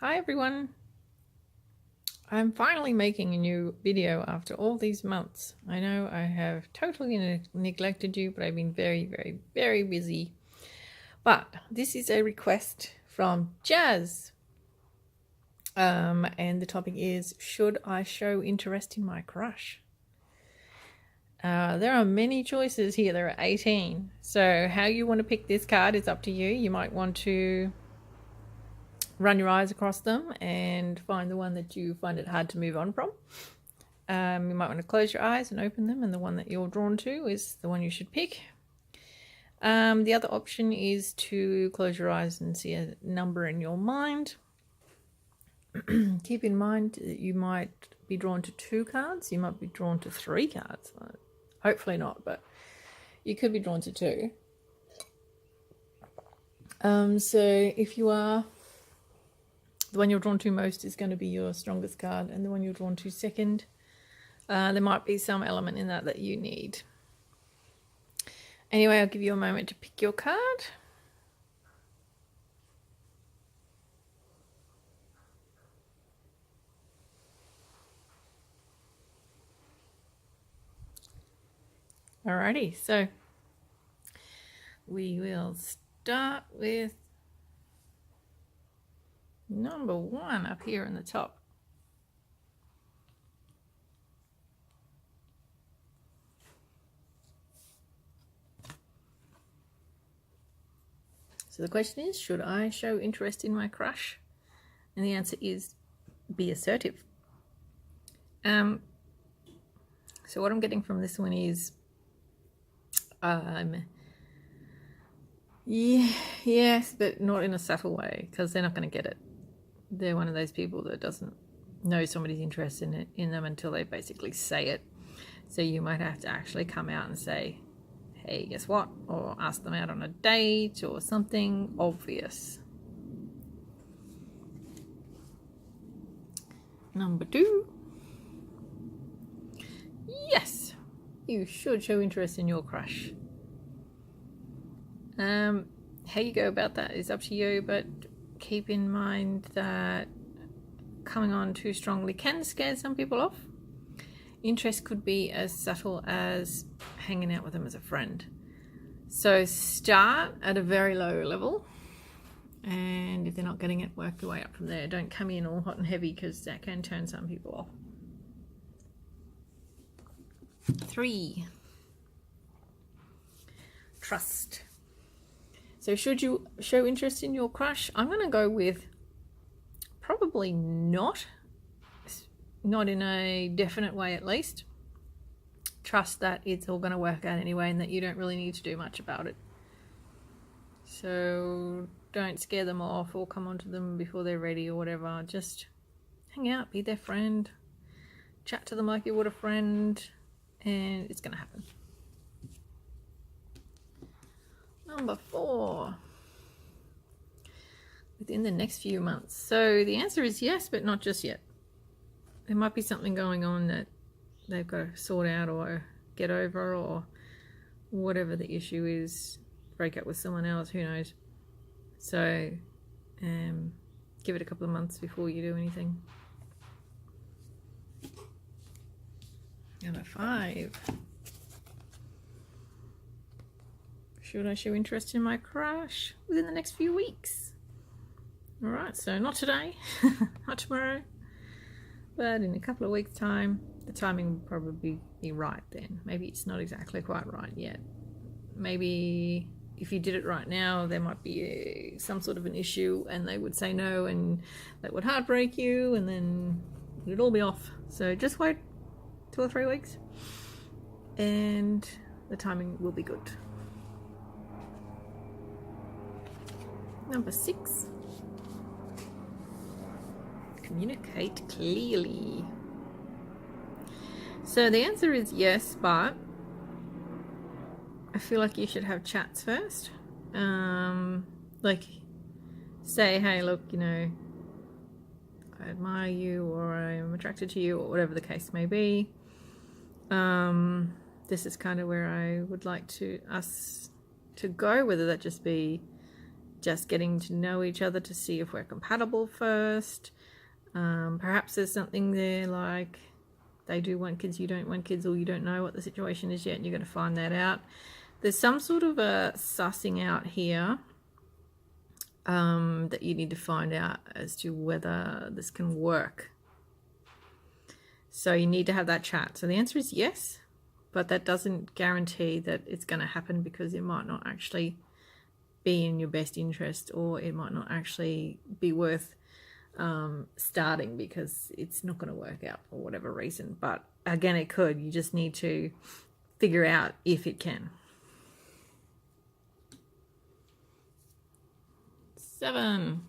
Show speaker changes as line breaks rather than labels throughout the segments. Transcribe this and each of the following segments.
Hi everyone. I'm finally making a new video after all these months. I know I have totally neglected you, but I've been very busy. But this is a request from Jazz. And the topic is, should I show interest in my crush? There are many choices here. There are 18. So how you want to pick this card is up to you. You might want to run your eyes across them and find the one that you find it hard to move on from. You might want to close your eyes and open them, and the one that you're drawn to is the one you should pick. The other option is to close your eyes and see a number in your mind. Keep in mind that you might be drawn to 2 cards. You might be drawn to 3 cards. Hopefully not, but you could be drawn to 2. So if you are, the one you're drawn to most is going to be your strongest card, and the one you're drawn to second, there might be some element in that you need. Anyway, I'll give you a moment to pick your card. Alrighty, so we will start with number 1 up here in the top. So the question is, should I show interest in my crush? And the answer is, be assertive. So what I'm getting from this one is, yes, but not in a subtle way, because they're not going to get it. They're one of those people that doesn't know somebody's interested in them until they basically say it. So you might have to actually come out and say, hey, guess what? Or ask them out on a date or something obvious. Number 2. Yes, you should show interest in your crush. How you go about that is up to you, but keep in mind that coming on too strongly can scare some people off. Interest could be as subtle as hanging out with them as a friend. So start at a very low level, and if they're not getting it, work your way up from there. Don't come in all hot and heavy, because that can turn some people off. 3. Trust. So should you show interest in your crush? I'm going to go with probably not in a definite way at least. Trust that it's all going to work out anyway, and that you don't really need to do much about it. So don't scare them off or come onto them before they're ready or whatever. Just hang out, be their friend, chat to them like you would a friend, and it's going to happen. Number 4. Within the next few months. So the answer is yes, but not just yet. There might be something going on that they've got to sort out or get over, or whatever the issue is, break up with someone else, who knows. So give it a couple of months before you do anything. Number 5. Should I show interest in my crush within the next few weeks? Alright, so not today, not tomorrow, but in a couple of weeks' time. The timing will probably be right then. Maybe it's not exactly quite right yet. Maybe if you did it right now, there might be some sort of an issue, and they would say no, and that would heartbreak you, and then it'd all be off. So just wait 2 or 3 weeks, and the timing will be good. Number 6. Communicate clearly. So the answer is yes, but I feel like you should have chats first. Like, say, hey, look, I admire you, or I'm attracted to you, or whatever the case may be. This is kind of where I would like us to go, whether that just be just getting to know each other to see if we're compatible first. Perhaps there's something there like they do want kids, you don't want kids, or you don't know what the situation is yet and you're going to find that out. There's some sort of a sussing out here that you need to find out as to whether this can work. So you need to have that chat. So the answer is yes, but that doesn't guarantee that it's going to happen, because it might not actually be in your best interest, or it might not actually be worth starting because it's not going to work out for whatever reason. But again, it could. You just need to figure out if it can. 7.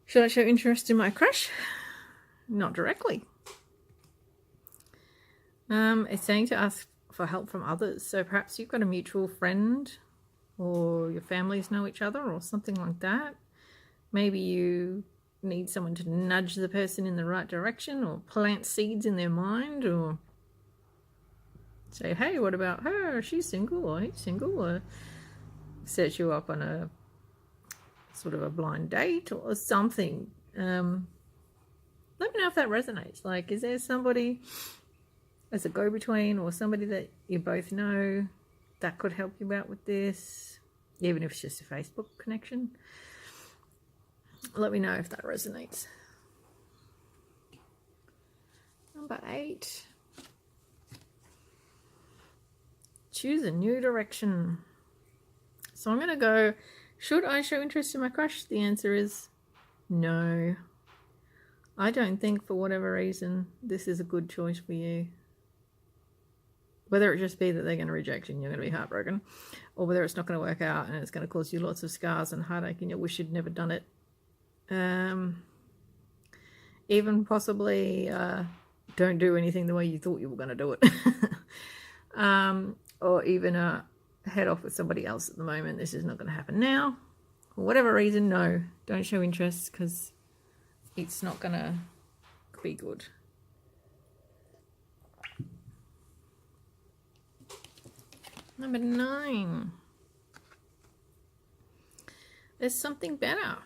Should I show interest in my crush? Not directly. It's saying to ask for help from others. So perhaps you've got a mutual friend, or your families know each other, or something like that. Maybe you need someone to nudge the person in the right direction, or plant seeds in their mind, or say, hey, what about her? She's single, or he's single, or set you up on a sort of a blind date or something. Let me know if that resonates. Like, is there somebody as a go-between, or somebody that you both know that could help you out with this, even if it's just a Facebook connection? Let me know if that resonates. Number 8. Choose a new direction. So I'm going to go, should I show interest in my crush? The answer is no. I don't think, for whatever reason, this is a good choice for you. Whether it just be that they're going to reject you and you're going to be heartbroken, or whether it's not going to work out and it's going to cause you lots of scars and heartache and you wish you'd never done it. Even possibly don't do anything the way you thought you were going to do it. Or even head off with somebody else at the moment. This is not going to happen now. For whatever reason, no. Don't show interest, because it's not going to be good. Number 9. There's something better.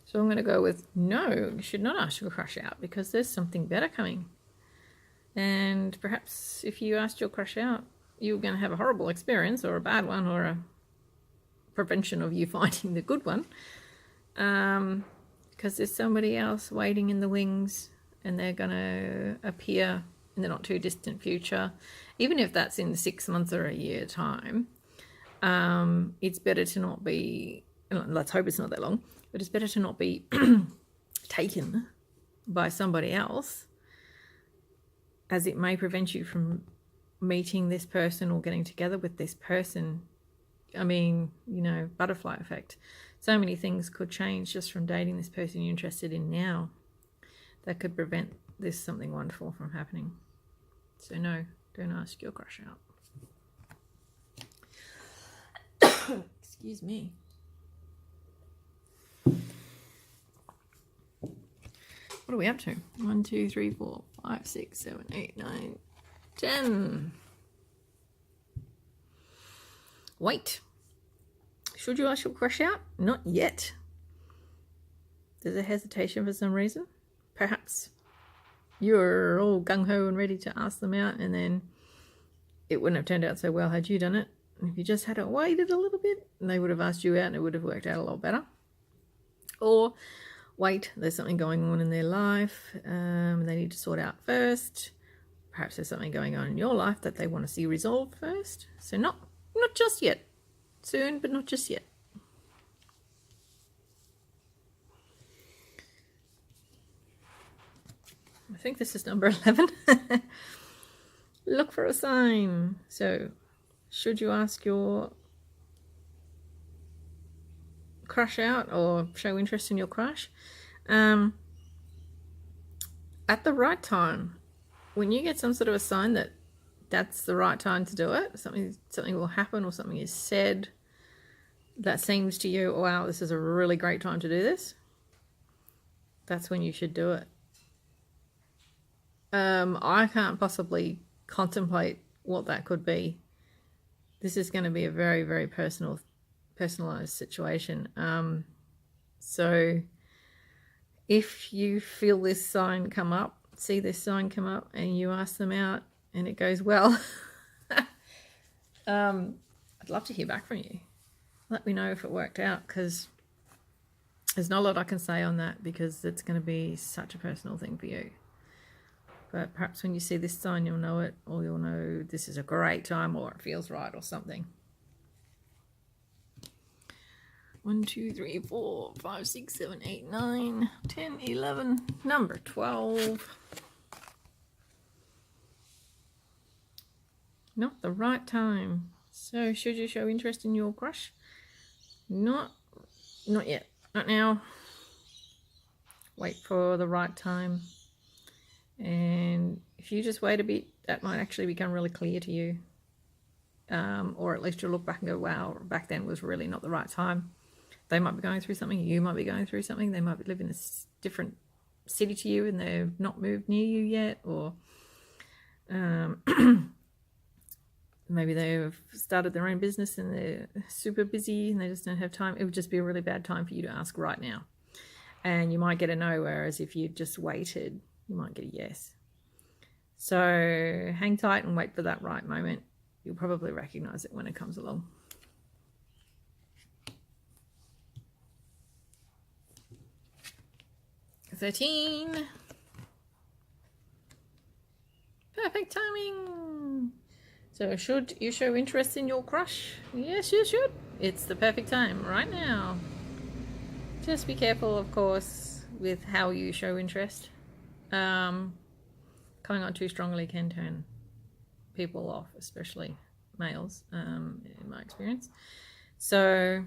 So I'm going to go with no, you should not ask your crush out, because there's something better coming. And perhaps if you asked your crush out, you're going to have a horrible experience, or a bad one, or a prevention of you finding the good one. Because there's somebody else waiting in the wings, and they're going to appear in the not too distant future. Even if that's in 6 months or a year time, it's better to not be, let's hope it's not that long, but it's better to not be taken by somebody else, as it may prevent you from meeting this person or getting together with this person. I mean, you know, butterfly effect. So many things could change just from dating this person you're interested in now, that could prevent this something wonderful from happening. So no, don't ask your crush out. Excuse me. What are we up to? 1, 2, 3, 4, 5, 6, 7, 8, 9, 10. Wait. Should you ask your crush out? Not yet. There's a hesitation for some reason. Perhaps you're all gung-ho and ready to ask them out, and then it wouldn't have turned out so well had you done it. And if you just had waited a little bit, they would have asked you out and it would have worked out a lot better. Or wait, there's something going on in their life they need to sort out first. Perhaps there's something going on in your life that they want to see resolved first. So not just yet. Soon, but not just yet. I think this is number 11. Look for a sign. So, should you ask your crush out or show interest in your crush? At the right time. When you get some sort of a sign that that's the right time to do it, something will happen, or something is said that seems to you, wow, this is a really great time to do this, that's when you should do it. I can't possibly contemplate what that could be. This is going to be a very, very personalized situation. So if you feel this sign come up, see this sign come up, and you ask them out and it goes well, I'd love to hear back from you. Let me know if it worked out, because there's not a lot I can say on that, because it's going to be such a personal thing for you. But perhaps when you see this sign, you'll know it, or you'll know this is a great time, or it feels right, or something. 1, 2, 3, 4, 5, 6, 7, 8, 9, 10, 11. Number 12. Not the right time. So should you show interest in your crush? Not yet. Not now. Wait for the right time. And if you just wait a bit, that might actually become really clear to you. Or at least you'll look back and go, wow, back then was really not the right time. They might be going through something. You might be going through something. They might live in a different city to you and they've not moved near you yet. Or maybe they've started their own business and they're super busy and they just don't have time. It would just be a really bad time for you to ask right now. And you might get a no, whereas if you just waited, you might get a yes. So hang tight and wait for that right moment. You'll probably recognize it when it comes along. "13. Perfect timing. So should you show interest in your crush? Yes, you should. It's the perfect time right now. Just be careful, of course, with how you show interest. Coming on too strongly can turn people off, especially males, in my experience. So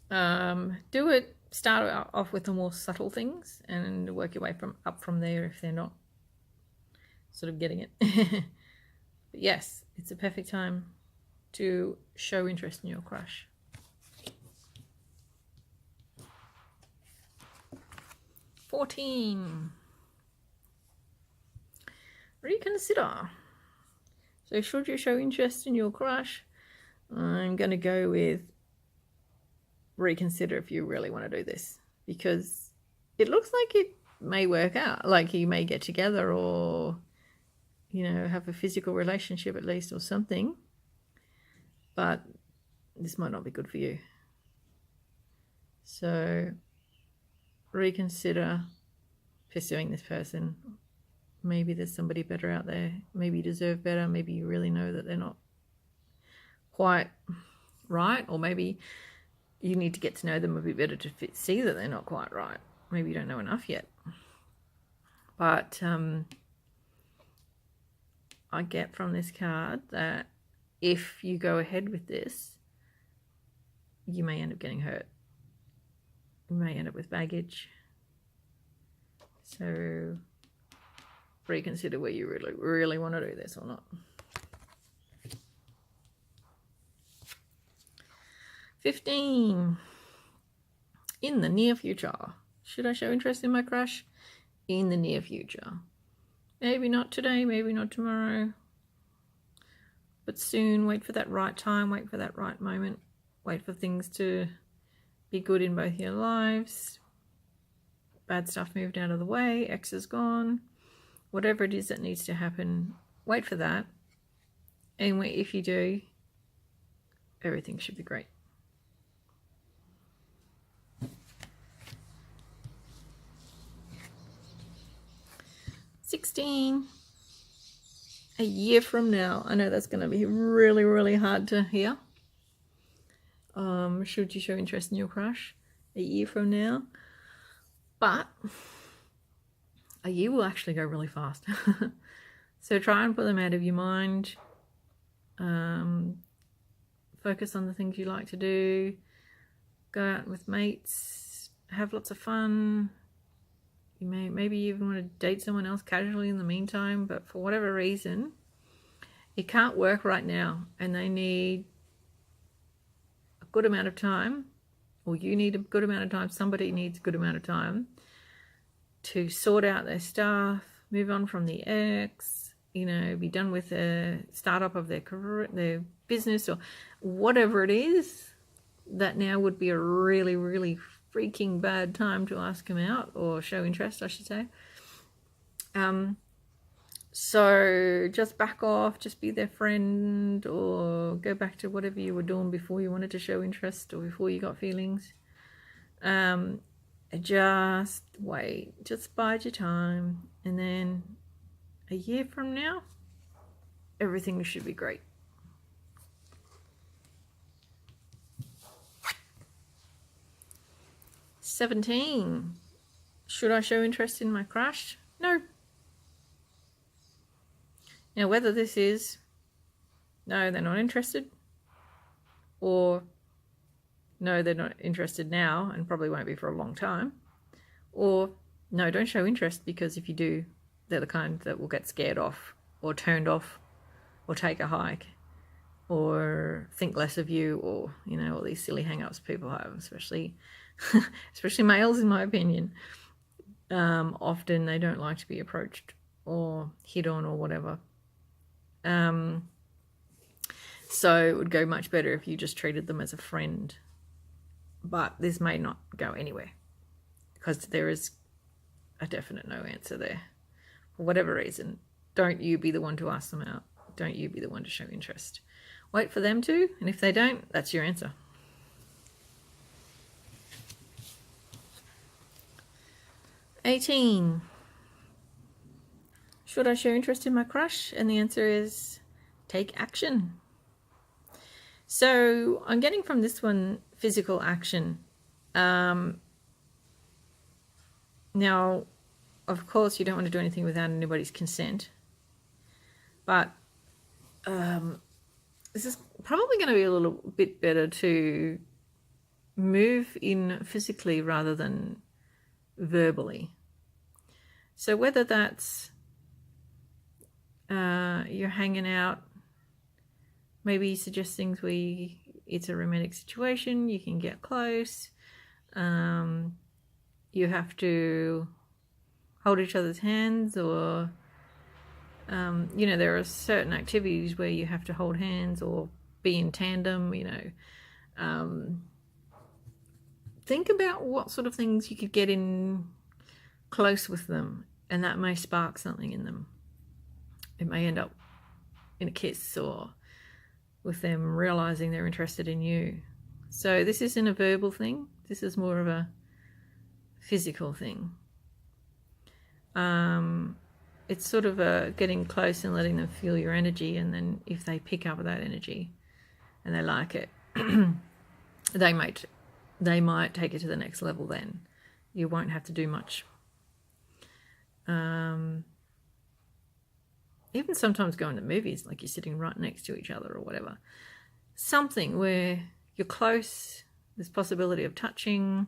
do it. Start off with the more subtle things and work your way up from there if they're not sort of getting it. But yes, it's a perfect time to show interest in your crush. 14. Reconsider. So should you show interest in your crush? I'm going to go with reconsider if you really want to do this, because it looks like it may work out, like you may get together or, you know, have a physical relationship at least or something, but this might not be good for you. So reconsider pursuing this person. Maybe there's somebody better out there. Maybe you deserve better. Maybe you really know that they're not quite right, or maybe you need to get to know them a bit better to see that they're not quite right. Maybe you don't know enough yet. But I get from this card that if you go ahead with this, you may end up getting hurt. You may end up with baggage. So reconsider whether you really want to do this or not. 15. In the near future. Should I show interest in my crush? In the near future. Maybe not today, maybe not tomorrow, but soon. Wait for that right time, wait for that right moment, wait for things to be good in both your lives. Bad stuff moved out of the way, ex is gone, whatever it is that needs to happen, wait for that. And if you do, everything should be great. 16. A year from now. I know that's going to be really, really hard to hear. Should you show interest in your crush a year from now? But a year will actually go really fast. So try and put them out of your mind. Focus on the things you like to do. Go out with mates. Have lots of fun. You maybe even want to date someone else casually in the meantime, but for whatever reason, it can't work right now, and they need a good amount of time, or you need a good amount of time, somebody needs a good amount of time to sort out their stuff, move on from the ex, be done with a startup of their career, their business, or whatever it is, that now would be a really, really freaking bad time to ask them out or show interest, I should say. So just back off, just be their friend, or go back to whatever you were doing before you wanted to show interest or before you got feelings. Just wait, just bide your time, and then a year from now, everything should be great. "17. Should I show interest in my crush? No. Now, whether this is no, they're not interested, or no, they're not interested now and probably won't be for a long time, or no, don't show interest, because if you do, they're the kind that will get scared off or turned off or take a hike or think less of you, or all these silly hang-ups people have, especially males, in my opinion. Often they don't like to be approached or hit on or whatever. So it would go much better if you just treated them as a friend. But this may not go anywhere, because there is a definite no answer there. For whatever reason, don't you be the one to ask them out. Don't you be the one to show interest. Wait for them to, and if they don't, that's your answer. 18. Should I show interest in my crush? And the answer is take action. So I'm getting from this one physical action. Now, of course, you don't want to do anything without anybody's consent. But this is probably going to be a little bit better to move in physically rather than verbally. So whether that's you're hanging out, maybe suggest things where it's a romantic situation, you can get close, you have to hold each other's hands, or there are certain activities where you have to hold hands or be in tandem. Think about what sort of things you could get in close with them, and that may spark something in them. It may end up in a kiss, or with them realizing they're interested in you. So this isn't a verbal thing. This is more of a physical thing. It's sort of a getting close and letting them feel your energy, and then if they pick up that energy and they like it, they might take it to the next level. Then you won't have to do much. Even sometimes going to movies, like you're sitting right next to each other or whatever. Something where you're close, there's possibility of touching.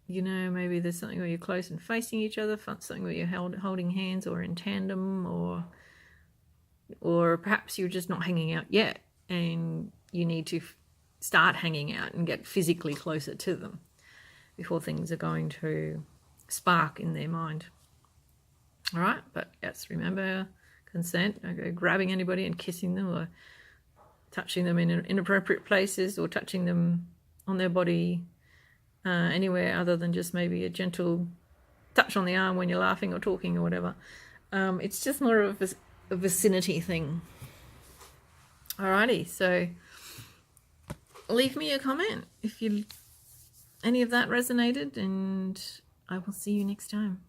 Maybe there's something where you're close and facing each other, something where you're holding hands or in tandem, or perhaps you're just not hanging out yet and you need to start hanging out and get physically closer to them before things are going to spark in their mind. All right, but yes, remember consent. Don't go grabbing anybody and kissing them, or touching them in inappropriate places, or touching them on their body anywhere other than just maybe a gentle touch on the arm when you're laughing or talking or whatever. It's just more of a vicinity thing. Alrighty, so leave me a comment if any of that resonated, and I will see you next time.